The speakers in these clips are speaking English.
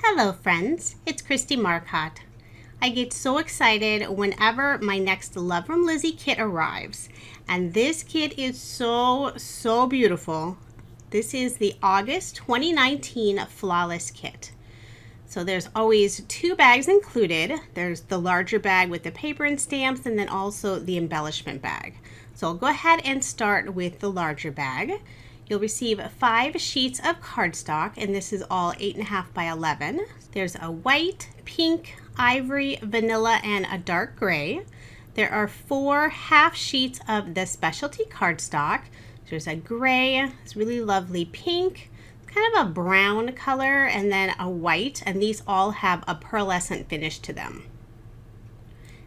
Hello friends, it's Christy Marcotte. I get so excited whenever my next Love From Lizi kit arrives. And this kit is so beautiful. This is the August 2019 Flawless Kit. So there's always two bags included. There's the larger bag with the paper and stamps, and then also the embellishment bag. So I'll go ahead and start with the larger bag. You'll receive 5 sheets of cardstock, and this is all 8.5 by 11. There's a white, pink, ivory, vanilla, and a dark gray. There are 4 half sheets of the specialty cardstock. There's a gray, it's really lovely pink, kind of a brown color, and then a white, and these all have a pearlescent finish to them.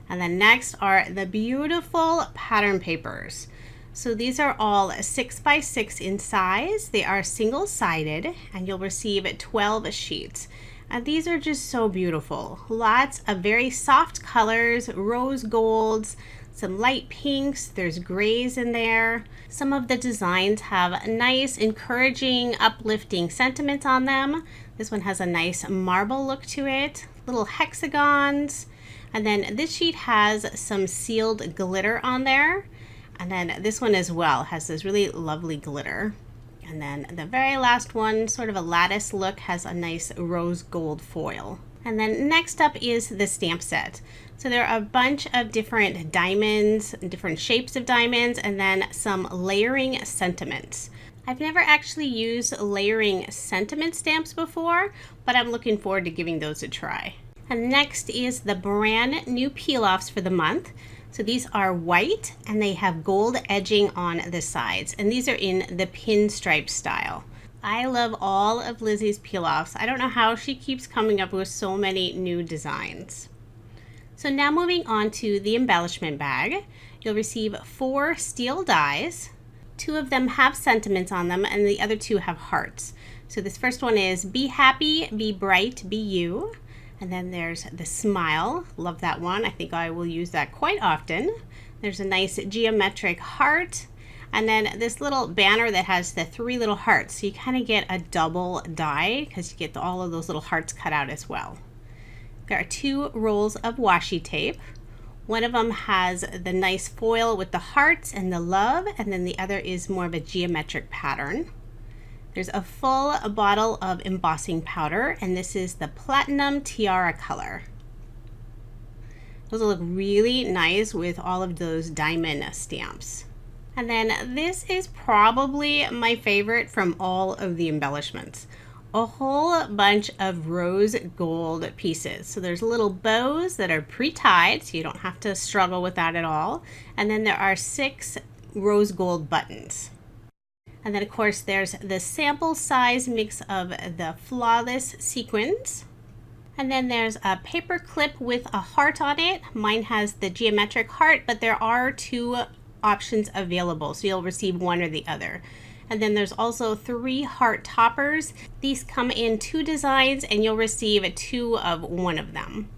And then next are the beautiful pattern papers. So these are all 6 by 6 in size. They are single-sided, and you'll receive 12 sheets. And these are just so beautiful. Lots of very soft colors, rose golds, some light pinks, there's grays in there. Some of the designs have nice, encouraging, uplifting sentiments on them. This one has a nice marble look to it, little hexagons. And then this sheet has some sealed glitter on there. And then this one as well has this really lovely glitter. And then the very last one, sort of a lattice look, has a nice rose gold foil. And then next up is the stamp set. So there are a bunch of different diamonds, different shapes of diamonds, and then some layering sentiments. I've never actually used layering sentiment stamps before, but I'm looking forward to giving those a try. And next is the brand new peel-offs for the month. So these are white, and they have gold edging on the sides, and these are in the pinstripe style. I love all of Lizi's peel-offs. I don't know how she keeps coming up with so many new designs. So now moving on to the embellishment bag, you'll receive 4 steel dies. 2 of them have sentiments on them, and the other 2 have hearts. So this first one is Be Happy, Be Bright, Be You. And then there's the smile. Love that one. I think I will use that quite often. There's a nice geometric heart. And then this little banner that has the 3 little hearts. So you kind of get a double die because you get all of those little hearts cut out as well. There are 2 rolls of washi tape. One of them has the nice foil with the hearts and the love, and then the other is more of a geometric pattern. There's a full bottle of embossing powder, and this is the Platinum Tiara color. Those will look really nice with all of those diamond stamps. And then this is probably my favorite from all of the embellishments. A whole bunch of rose gold pieces. So there's little bows that are pre-tied, so you don't have to struggle with that at all. And then there are 6 rose gold buttons. And then of course there's the sample size mix of the flawless sequins. And then there's a paper clip with a heart on it. Mine has the geometric heart, but there are 2 options available, so you'll receive one or the other. And then there's also 3 heart toppers. These come in 2 designs, and you'll receive 2 of one of them.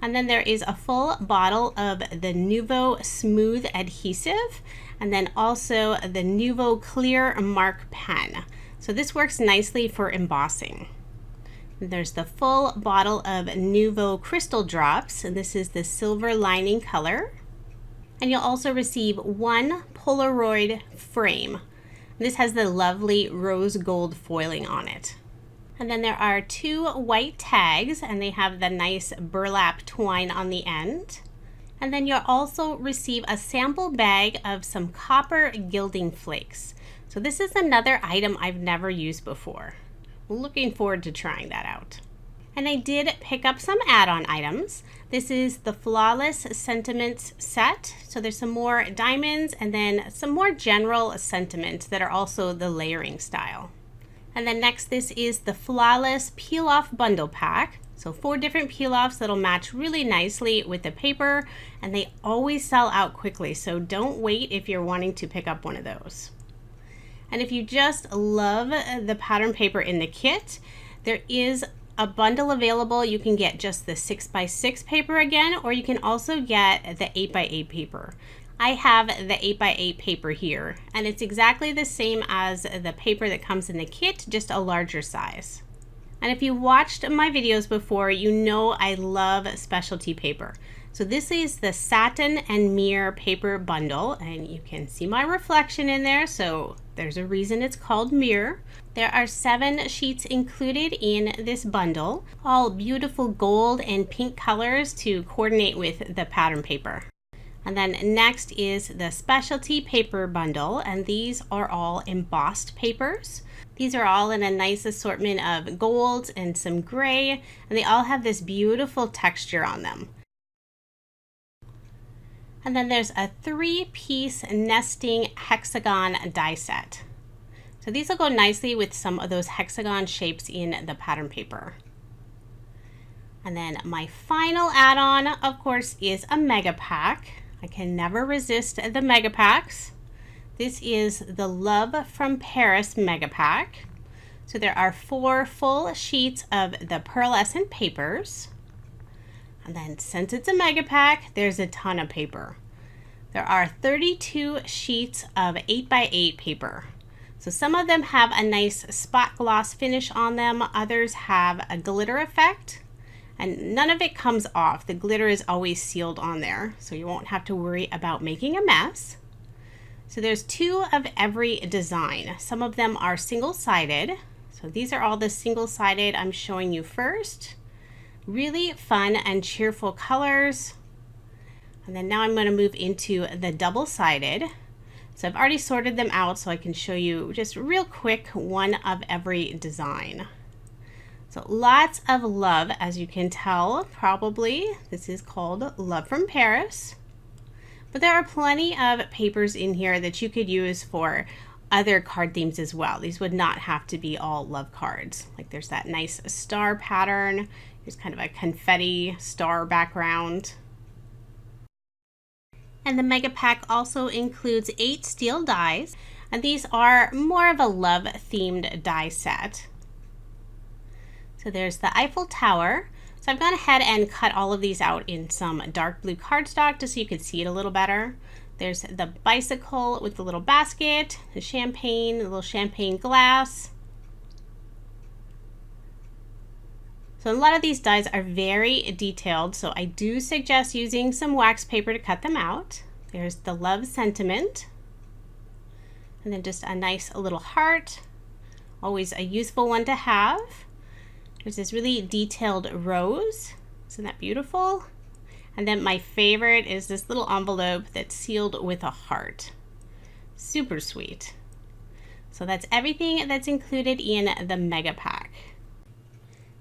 And then there is a full bottle of the Nuvo Smooth Adhesive, and then also the Nuvo Clear Mark Pen. So this works nicely for embossing. There's the full bottle of Nuvo Crystal Drops, and this is the silver lining color. And you'll also receive 1 Polaroid frame. This has the lovely rose gold foiling on it. And then there are 2 white tags, and they have the nice burlap twine on the end. And then you'll also receive a sample bag of some copper gilding flakes. So this is another item I've never used before. Looking forward to trying that out. And I did pick up some add-on items. This is the Flawless Sentiments set. So there's some more diamonds and then some more general sentiments that are also the layering style. And then next, this is the Flawless Peel-Off Bundle Pack. So 4 different peel-offs that'll match really nicely with the paper, and they always sell out quickly, so don't wait if you're wanting to pick up one of those. And if you just love the pattern paper in the kit, there is a bundle available. You can get just the 6 by 6 paper again, or you can also get the 8 by 8 paper. I have the 8 by 8 paper here, and it's exactly the same as the paper that comes in the kit, just a larger size. And if you watched my videos before, you know I love specialty paper. So this is the Satin and Mirror paper bundle, and you can see my reflection in there, so there's a reason it's called Mirror. There are 7 sheets included in this bundle, all beautiful gold and pink colors to coordinate with the pattern paper. And then next is the specialty paper bundle, and these are all embossed papers. These are all in a nice assortment of golds and some gray, and they all have this beautiful texture on them. And then there's a 3-piece nesting hexagon die set. So these will go nicely with some of those hexagon shapes in the pattern paper. And then my final add-on, of course, is a mega pack. I can never resist the mega packs. This is the Love from Paris mega pack. So there are 4 full sheets of the pearlescent papers. And then since it's a mega pack, there's a ton of paper. There are 32 sheets of 8x8 paper. So some of them have a nice spot gloss finish on them. Others have a glitter effect. And none of it comes off. The glitter is always sealed on there, so you won't have to worry about making a mess. So there's 2 of every design. Some of them are single-sided. So these are all the single-sided I'm showing you first. Really fun and cheerful colors. And then now I'm going to move into the double-sided. So I've already sorted them out so I can show you just real quick one of every design. So lots of love, as you can tell, probably. This is called Love from Paris. But there are plenty of papers in here that you could use for other card themes as well. These would not have to be all love cards. Like there's that nice star pattern. There's kind of a confetti star background. And the mega pack also includes 8 steel dies, and these are more of a love themed die set. So there's the Eiffel Tower. So I've gone ahead and cut all of these out in some dark blue cardstock just so you could see it a little better. There's the bicycle with the little basket, the champagne, the little champagne glass. So a lot of these dies are very detailed, so I do suggest using some wax paper to cut them out. There's the love sentiment. And then just a nice little heart. Always a useful one to have. There's this really detailed rose. Isn't that beautiful? And then my favorite is this little envelope that's sealed with a heart. Super sweet. So that's everything that's included in the mega pack.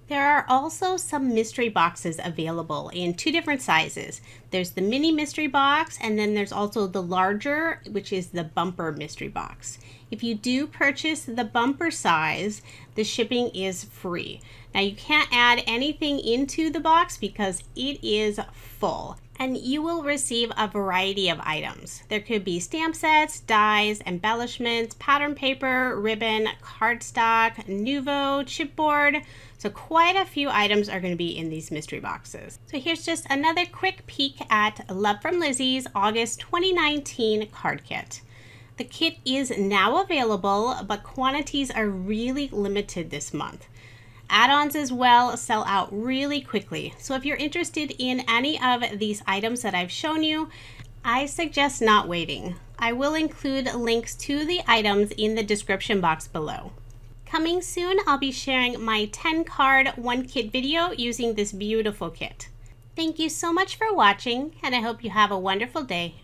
There are also some mystery boxes available in 2 different sizes. There's the mini mystery box, and then there's also the larger, which is the bumper mystery box. If you do purchase the bumper size, the shipping is free. Now you can't add anything into the box because it is full. And you will receive a variety of items. There could be stamp sets, dies, embellishments, pattern paper, ribbon, cardstock, Nuvo, chipboard. So quite a few items are going to be in these mystery boxes. So here's just another quick peek at Love from Lizi's August 2019 card kit. The kit is now available, but quantities are really limited this month. Add-ons as well sell out really quickly. So if you're interested in any of these items that I've shown you, I suggest not waiting. I will include links to the items in the description box below. Coming soon, I'll be sharing my 10-card 1-kit video using this beautiful kit. Thank you so much for watching, and I hope you have a wonderful day.